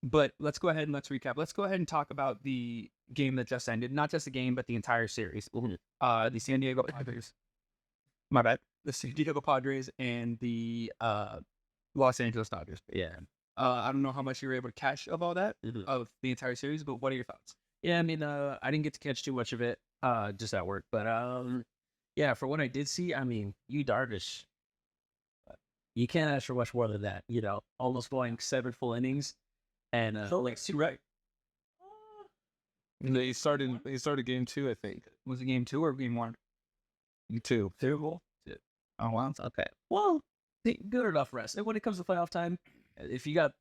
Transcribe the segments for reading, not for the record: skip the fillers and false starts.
But let's go ahead and let's recap. Let's go ahead and talk about the game that just ended. Not just the game, but the entire series. The San Diego Padres. My bad. The San Diego Padres and the Los Angeles Dodgers. Yeah. I don't know how much you were able to catch of all that, of the entire series, but what are your thoughts? Yeah, I mean, I didn't get to catch too much of it, just at work. But yeah, for what I did see, I mean, you Darvish, you can't ask for much more than that. Almost going 7 full innings, and Right. He started game 2, I think. Was it game 2 or game 1? 2. Terrible. Oh, wow. okay. Well, good enough rest. And when it comes to playoff time, if you got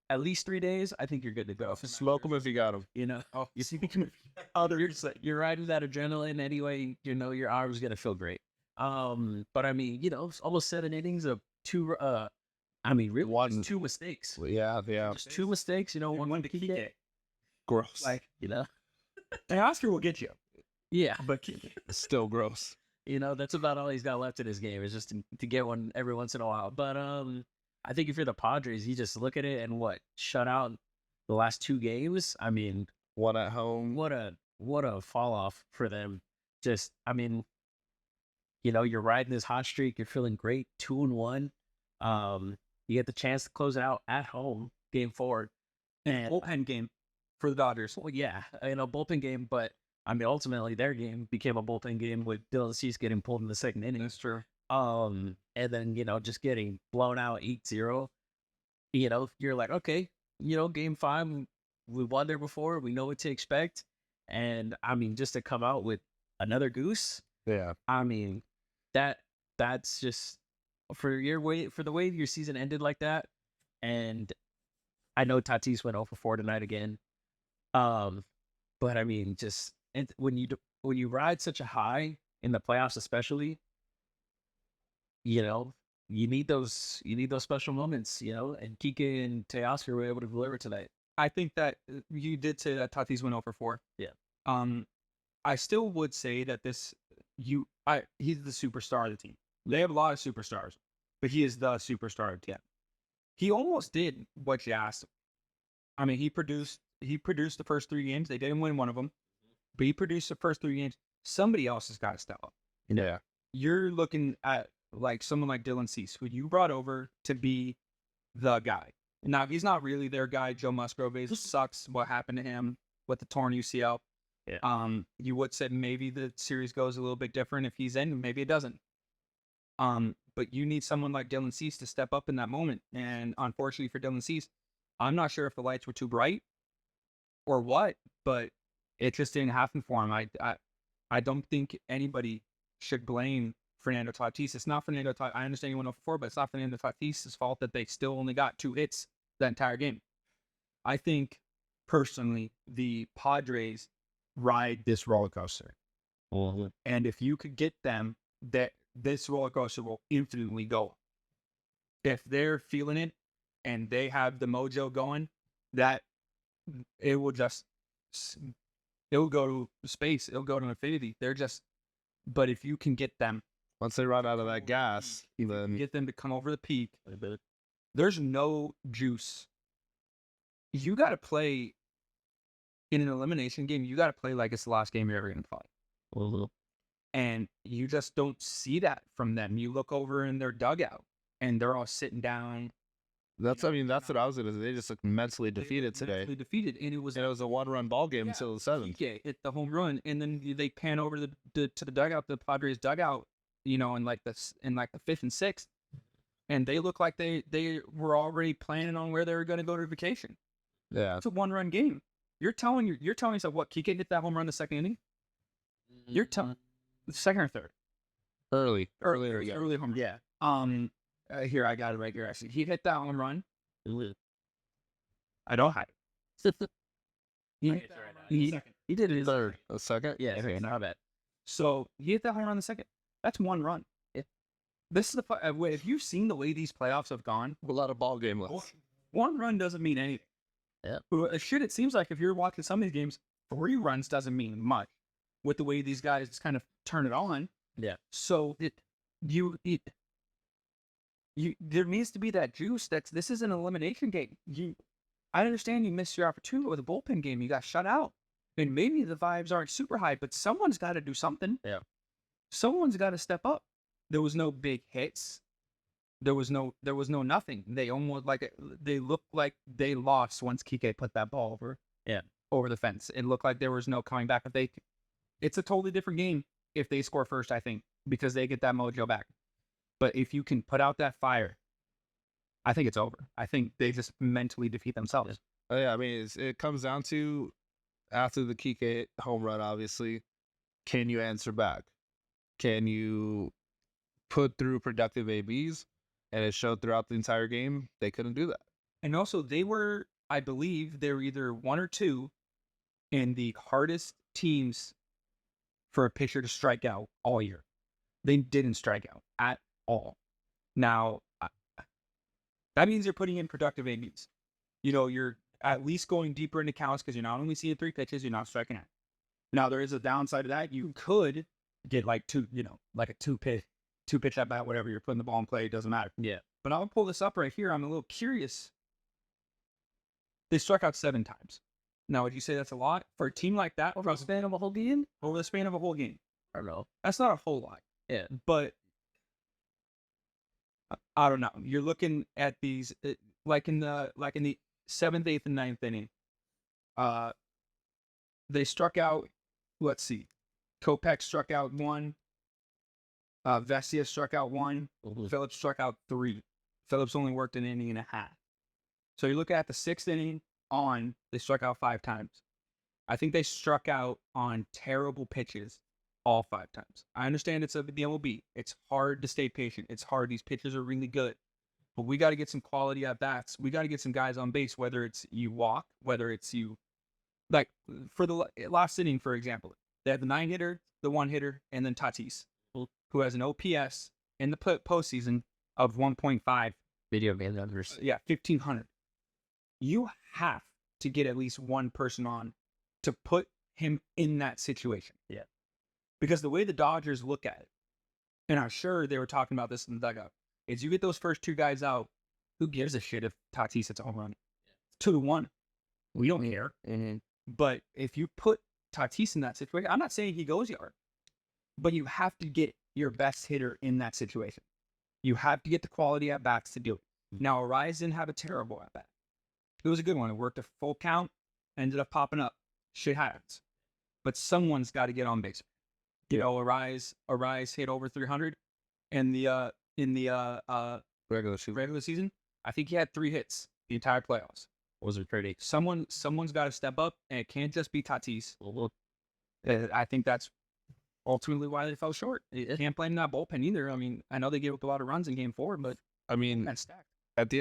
at least 3 days, I think you're good to go. Smoke him if you got him. You see, You're riding that adrenaline anyway. Your arm's gonna feel great. But I mean, it's almost 7 innings of 2. I mean, really, just 2 mistakes. Yeah. Just 2 mistakes. One to Kike. Gross. and Oscar will get you, Yeah, but Still gross. that's about all he's got left in his game is just to get one every once in a while. But I think if you're the Padres, you just look at it and shut out the last 2 games. I mean, One at home. what a fall off for them. Just, I mean, you're riding this hot streak. You're feeling great. 2-1. You get the chance to close it out at home, game 4, and bullpen game for the Dodgers. well, yeah, bullpen game. But I mean, ultimately, their game became a bullpen game with Dylan Cease getting pulled in the 2nd inning. That's true. And then just getting blown out 8-0. You're like, okay, game 5, we won there before. We know what to expect. And I mean, just to come out with another goose. Yeah. I mean, that's just for the way your season ended like that. And I know Tatis went 0-for-4 tonight again. But I mean, just when you ride such a high in the playoffs, especially, you need those special moments, and Kike and Teoscar were able to deliver tonight. I think that you did say that Tatis went 0-for-4. Yeah. I still would say that he's the superstar of the team. They have a lot of superstars, but he is the superstar of the team. He almost did what you asked him. I mean, he produced the first 3 games. They didn't win one of them, but he produced the first 3 games. Somebody else has got to step up. Yeah. You're looking at someone like Dylan Cease, who you brought over to be the guy. Now, he's not really their guy. Joe Musgrove sucks what happened to him with the torn UCL. Yeah. You would say maybe the series goes a little bit different if he's in, maybe it doesn't. But you need someone like Dylan Cease to step up in that moment. And unfortunately for Dylan Cease, I'm not sure if the lights were too bright or what, but it just didn't happen for him. I don't think anybody should blame Fernando Tatis. It's not Fernando Tatis. I understand you went 0-for-4, but it's not Fernando Tatis' fault that they still only got 2 hits that entire game. I think, personally, the Padres ride this roller coaster. And if you could get them, that this roller coaster will infinitely go. If they're feeling it and they have the mojo going, that it will go to space. It'll go to infinity. But if you can get them, Once they run out of that gas, then get them to come over the peak, there's no juice. You got to play in an elimination game. You got to play like it's the last game you're ever going to play. And you just don't see that from them. You look over in their dugout and they're all sitting down. that's what I was gonna say. They just looked mentally defeated today. Mentally defeated, and it was a 1-run ball game until the 7th. Kike hit the home run, and then they pan over to the dugout, the Padres dugout, in like the 5th and 6th, and they look like they were already planning on where they were going to go to vacation. Yeah. It's a 1-run game. You're telling yourself what? Kike hit that home run the 2nd inning. You're telling the 2nd or 3rd. Early home run. Yeah. Here I got it right here. Actually, he hit that home run. I don't hide. He did it 3rd. A 2nd? Yeah, okay, not bad. So he hit that home run the 2nd. That's 1 run. Yeah. This is the if you've seen the way these playoffs have gone, A lot of ball game left. 1 run doesn't mean anything. Yeah. Shit, it seems like if you're watching some of these games, 3 runs doesn't mean much. With the way these guys kind of turn it on. Yeah. So there needs to be that juice. This is an elimination game. I understand you missed your opportunity with a bullpen game. You got shut out. And maybe the vibes aren't super high, but someone's got to do something. Yeah. Someone's got to step up. There was no big hits. There was no nothing. They almost they looked like they lost once Kike put that ball over the fence. It looked like there was no coming back. It's a totally different game if they score first, I think, because they get that mojo back. But if you can put out that fire, I think it's over. I think they just mentally defeat themselves. Oh, yeah, I mean, it comes down to, after the Kike home run, obviously, can you answer back? Can you put through productive ABs? And it showed throughout the entire game they couldn't do that. And also, I believe they're either 1 or 2 in the hardest teams for a pitcher to strike out all year. They didn't strike out at all. Now, that means you're putting in productive ABs. You're at least going deeper into counts because you're not only seeing 3 pitches, you're not striking out. Now, there is a downside to that. You could get like a two pitch at bat, whatever. You're putting the ball in play, it doesn't matter. Yeah. But I'll pull this up right here. I'm a little curious. They struck out 7 times. Now, would you say that's a lot for a team like that? Over the span of a whole game? Over the span of a whole game. I don't know. That's not a whole lot. Yeah. But I don't know. You're looking at these like in the 7th, 8th, and 9th inning. They struck out. Let's see. Kopech struck out 1. Vestia struck out 1. Phillips struck out 3. Phillips only worked an inning and a half. So you look at the 6th inning on, they struck out 5 times. I think they struck out on terrible pitches all 5 times. I understand it's the MLB. It's hard to stay patient. It's hard. These pitchers are really good. But we got to get some quality at bats. We got to get some guys on base, whether it's you walk, whether it's you. Like for the last inning, for example, they had the 9-hitter, the 1-hitter, and then Tatis, who has an OPS in the postseason of 1.5. Video game numbers. Yeah, 1,500. You have to get at least one person on to put him in that situation. Yeah. Because the way the Dodgers look at it, and I'm sure they were talking about this in the dugout, is you get those first 2 guys out, who gives a shit if Tatis hits a home run? 2-1. We don't care. Mm-hmm. But if you put Tatis in that situation, I'm not saying he goes yard, but you have to get your best hitter in that situation. You have to get the quality at bats to do it. Now, Arise didn't have a terrible at bat. It was a good one. It worked a full count, ended up popping up. Shit happens. But someone's got to get on base. Arise hit over 300 in the regular season. I think he had 3 hits the entire playoffs. Was it pretty? Someone's got to step up, and it can't just be Tatis. I think that's ultimately why they fell short. You can't blame that bullpen either. I mean, I know they gave up a lot of runs in Game 4, but I mean, that's stacked.